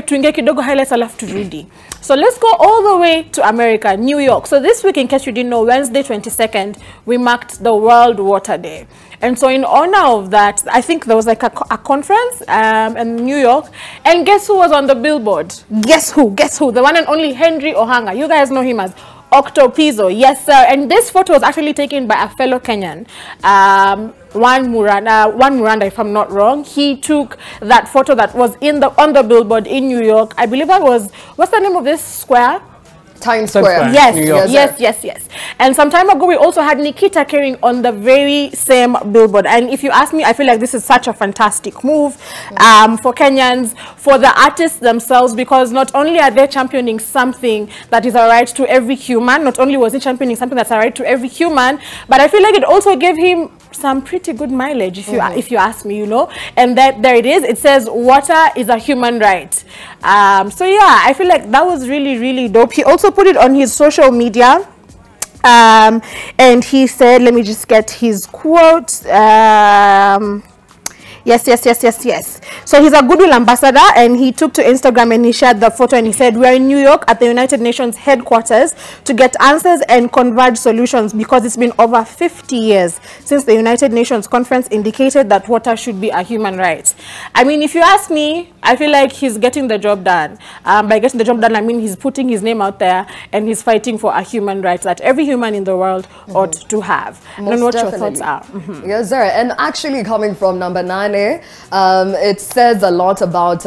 tuingie kidogo highlights alafu turudi. So let's go all the way to America, New York. So this week, in case you didn't know, Wednesday 22nd, we marked the World Water Day. And so in honor of that, I think there was like a conference in New York. And guess who was on the billboard? Guess who? Guess who? The one and only Henry Ohanga. You guys know him as Octopizzo. Yes, sir. And this photo was actually taken by a fellow Kenyan, Juan Miranda, if I'm not wrong. He took that photo that was on the billboard in New York. I believe that was, what's the name of this square? Times Square. Yes. And some time ago, we also had Nikita carrying on the very same billboard. And if you ask me, I feel like this is such a fantastic move for Kenyans, for the artists themselves, because not only are they championing something that is a right to every human, not only was he championing something that's a right to every human, but I feel like it also gave him some pretty good mileage, if you ask me, you know. And there it is. It says water is a human right. So yeah, I feel like that was really, really dope. He also put it on his social media, and he said, let me just get his quote. Yes. So he's a goodwill ambassador, and he took to Instagram and he shared the photo, and he said, we're in New York at the United Nations headquarters to get answers and converge solutions, because it's been over 50 years since the United Nations conference indicated that water should be a human right. I mean, if you ask me, I feel like he's getting the job done. By getting the job done, I mean he's putting his name out there and he's fighting for a human right that every human in the world ought to have. I don't know what your thoughts are. Yes, sir. And actually coming from number 9, it says a lot about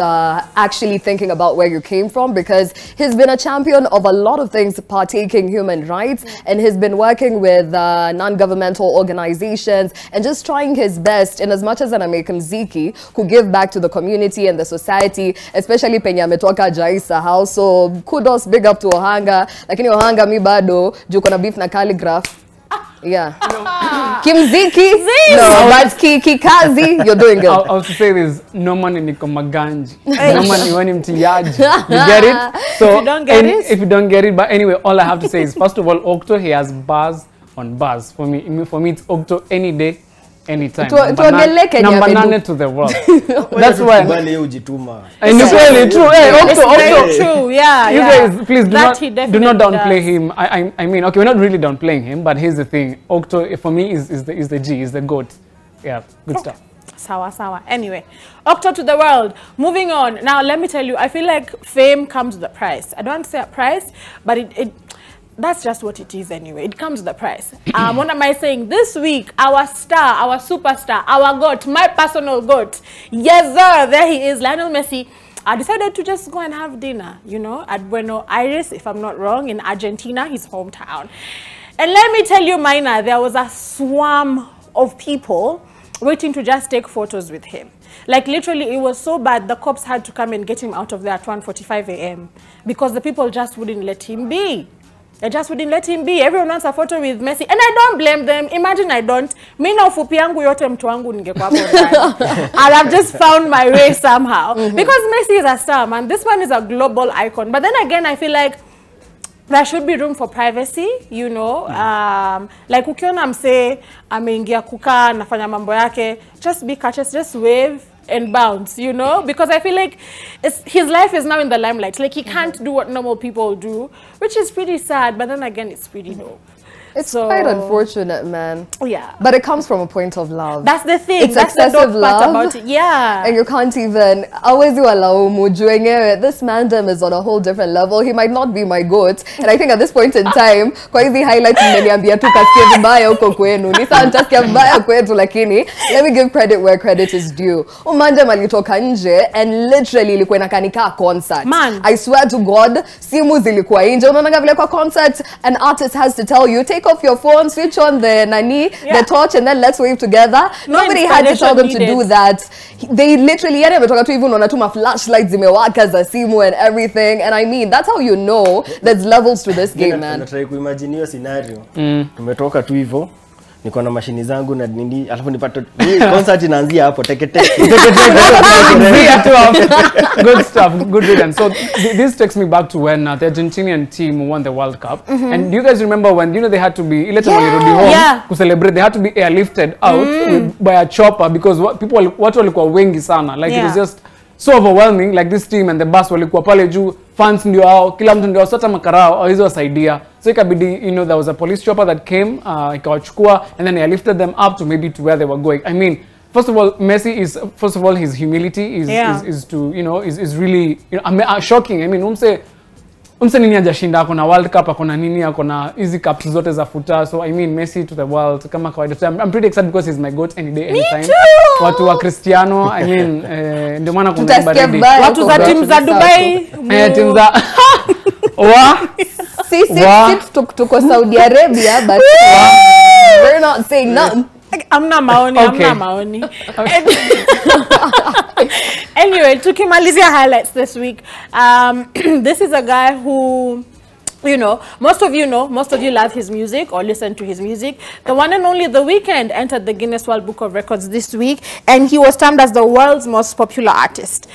actually thinking about where you came from, because he's been a champion of a lot of things partaking human rights, and he's been working with non-governmental organizations and just trying his best in as much as an American Ziki who give back to the community and the society, especially penye ametoka Jaisa house. So kudos, big up to Ohanga. Lakini Ohanga mi bado juko na beef na calligraph. Yeah. Kimziki? No, but Kikazi, you're doing good. I was to say this, no man in Maganji. No man in him tiyaji. You get it? So if you don't get it, but anyway, all I have to say is, first of all, Octo, he has bars on bars. For me it's Octo any day, anytime. Number 9 to the world. That's why. And it's really true. Hey, Octo. True, yeah. You guys, please do not downplay him. I mean, okay, we're not really downplaying him, but here's the thing. Octo, for me, is the G, is the GOAT. Yeah, good stuff. Sawa. Anyway, Octo to the world. Moving on. Now, let me tell you, I feel like fame comes with a price. I don't want to say a price, but that's just what it is anyway. It comes with the price. What am I saying? This week, our star, our superstar, our GOAT, my personal GOAT, yes sir, there he is, Lionel Messi, I decided to just go and have dinner, you know, at Buenos Aires, if I'm not wrong, in Argentina, his hometown. And let me tell you, Mina, there was a swarm of people waiting to just take photos with him. Like literally, it was so bad, the cops had to come and get him out of there at 1:45 a.m. because the people just wouldn't let him be. They just wouldn't let him be. Everyone wants a photo with Messi. And I don't blame them. Imagine I don't. Mina ufupi yangu yote mtu wangu ningekuwa hapo. And I've just found my way somehow. Because Messi is a star, man. This one is a global icon. But then again, I feel like there should be room for privacy, you know. Like ukiona mse ameingia kukaa nafanya mambo yake, just be cautious, just wave and bounce, you know, because I feel like his life is now in the limelight. Like he can't do what normal people do, which is pretty sad, but then again, it's pretty dope. It's quite unfortunate, man. Yeah. But it comes from a point of love. That's the thing. It's That's excessive the dope love. part about it. Yeah. And you can't even always do this mandem is on a whole different level. He might not be my GOAT. And I think at this point in time, kwa hizi highlights mmeniambia tu kasikia vibaya huko kwenu. Nisa nitasikia vibaya kwetu lakini let me give credit where credit is due. Mandem alitoka nje and literally ilikuwa inakanika concert. Man. I swear to God, simu zilikuwa nje. Unaona vile kwa concert, an artist has to tell you, take off your phone, switch on the torch, and then let's wave together. Nobody had to tell them to do that. They literally, even wanatuma flashlights zimewaka za simu and everything. And I mean, that's how you know there's levels to this game, man. Nataka kuimagine hiyo scenario. Tumetoka tu hivyo. Niko na mashini zangu na nini, alafu nipate concert inaanzia hapo teke. Good stuff, good riddance. So this takes me back to when the Argentinian team won the World Cup. And do you guys remember when they had to be to celebrate? They had to be airlifted out by a chopper because watu walikuwa wengi sana. Like it was just so overwhelming, like this team and the bus walikuwa pale juu, fans ndio hao, kila mtu ndio sota makarao au hizo wasaidia. So ikabidi, you know, there was a police chopper that came, ikawachukua, and then they lifted them up to maybe to where they were going. I mean, first of all, Messi is, first of all, his humility is to, you know, is really, you know, shocking. I mean, umse nini hajashinda, akona World Cup, akona nini, akona easy cups zote za futa. So I mean, Messi to the world kama kawaida. So I'm pretty excited because he's my goat any day, anytime. Me too. Watu wa Cristiano, I mean, ndio maana kuna baridi. Watu za team za Dubai. Team za wa sisi tuko Saudi Arabia, but we're not saying nothing. I'm not maoni. Anyway, tukimalizia highlights this week. This is a guy who, you know, most of you love his music or listen to his music. The one and only The Weeknd entered the Guinness World Book of Records this week, and he was termed as the world's most popular artist.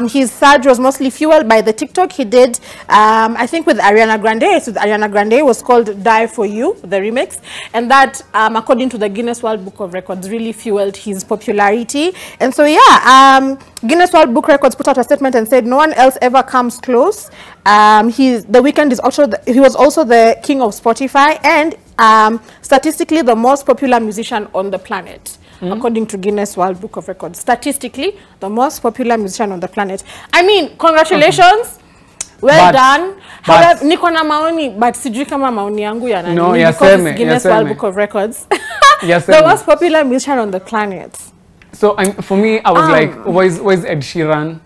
His surge was mostly fueled by the TikTok he did, I think with Ariana Grande. So Ariana Grande was called Die For You, the remix, and that, according to the Guinness World Book of Records, really fueled his popularity. And so yeah, Guinness World Book Records put out a statement and said no one else ever comes close. The Weeknd is also he was also the king of Spotify and statistically the most popular musician on the planet, according to Guinness World Book of Records. Statistically, the most popular musician on the planet. I mean, congratulations. Well done. However, niko na maoni, but sijui kama maoni yangu ya nani. No, because it's Guinness World Book of Records. The most popular musician on the planet. So for me, I was like, where's Ed Sheeran?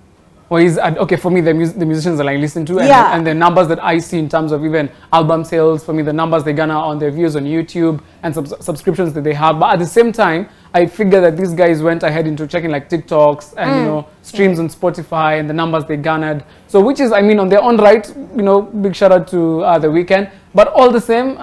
Okay, for me, the musicians that I listen to, and the numbers that I see in terms of even album sales, for me, the numbers they garner on their views on YouTube and subscriptions that they have. But at the same time, I figure that these guys went ahead into checking like TikToks and, you know, streams on Spotify and the numbers they garnered. So which is, I mean, on their own right, you know, big shout out to The Weeknd. But all the same,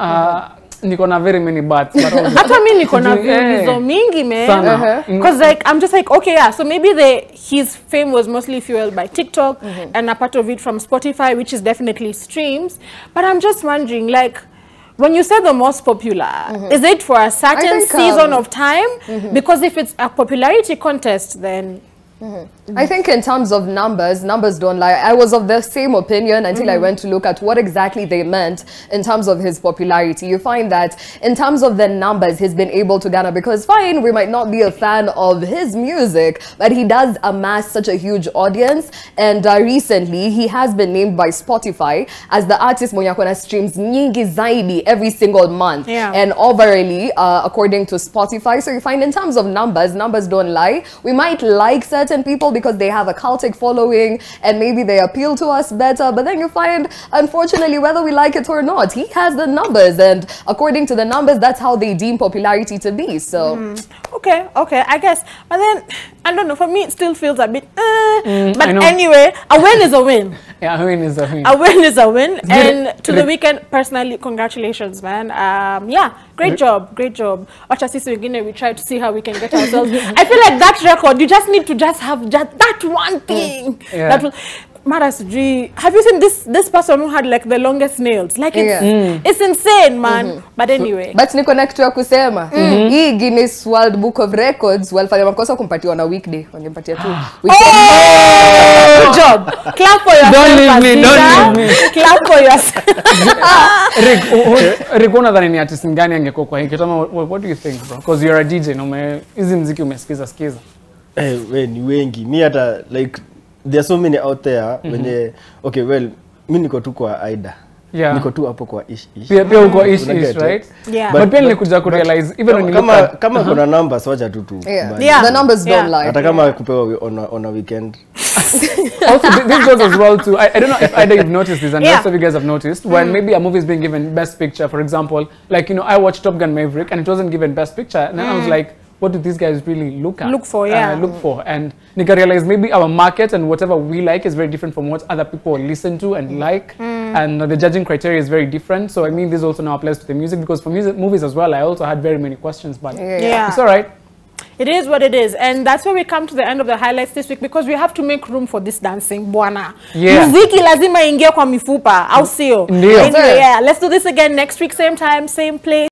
niko na very many bats. Hata mimi niko na views mingi, man. Because like I'm just like, okay, yeah. So maybe his fame was mostly fueled by TikTok and a part of it from Spotify, which is definitely streams. But I'm just wondering, like, when you say the most popular, is it for a certain season of time? Because if it's a popularity contest, then I think in terms of numbers don't lie. I was of the same opinion until I went to look at what exactly they meant in terms of his popularity. You find that in terms of the numbers he's been able to garner, because fine, we might not be a fan of his music, but he does amass such a huge audience. And recently, he has been named by Spotify as the artist mwenye akona streams nyingi zaidi every single month. And overally, according to Spotify. So you find in terms of numbers don't lie. We might like certain people because they have a cultic following and maybe they appeal to us better, but then you find, unfortunately, whether we like it or not, he has the numbers, and according to the numbers, that's how they deem popularity to be. So okay, I guess, but then I don't know, for me it still feels a bit but anyway, a win is a win. Yeah, a win is a win. A win is a win. And to The Weeknd, personally, congratulations, man. Yeah, great job. Wacha sisi wengine, we try to see how we can get ourselves. I feel like that record, you just need to just have just that one thing. That will, have you seen this person who had like the longest nails? Like it's insane, man. But anyway. But niko na kitu ya kusema. Hii Guinness World Book of Records walifanya makosa kumpatia na weekday. Wangempatia tu weekend. Good job. Clap for yourself. Don't leave me. Clap for yourself. Rick, unadhani ni artist gani angekuwa kwa hiki? What do you think, bro? Because you're a DJ, hizi muziki umesikiza. We ni wengi. Mi hata like there are so many out there when okay, well, mi niko tu kwa Aida. Niko tu hapo kwa ish. Pia uko ish, right? But pia nilikuja ku realize even when you look at kama kuna numbers wacha tu. The numbers don't lie. Hata kama kupewa on a weekend. Also, this goes as well too. I don't know if either you've noticed this and most of you guys have noticed, when maybe a movie is being given Best Picture, for example, like, you know, I watched Top Gun Maverick and it wasn't given Best Picture, and then I was like, what do these guys really look for? And Nika realized maybe our market and whatever we like is very different from what other people listen to and like, and the judging criteria is very different. So I mean, this also now applies to the music, because for movies as well, I also had very many questions, but it's all right. It is what it is, and that's where we come to the end of the highlights this week, because we have to make room for this dancing, bwana. Muziki lazima ingie kwa mifupa, au sio? Anyway, let's do this again next week, same time, same place.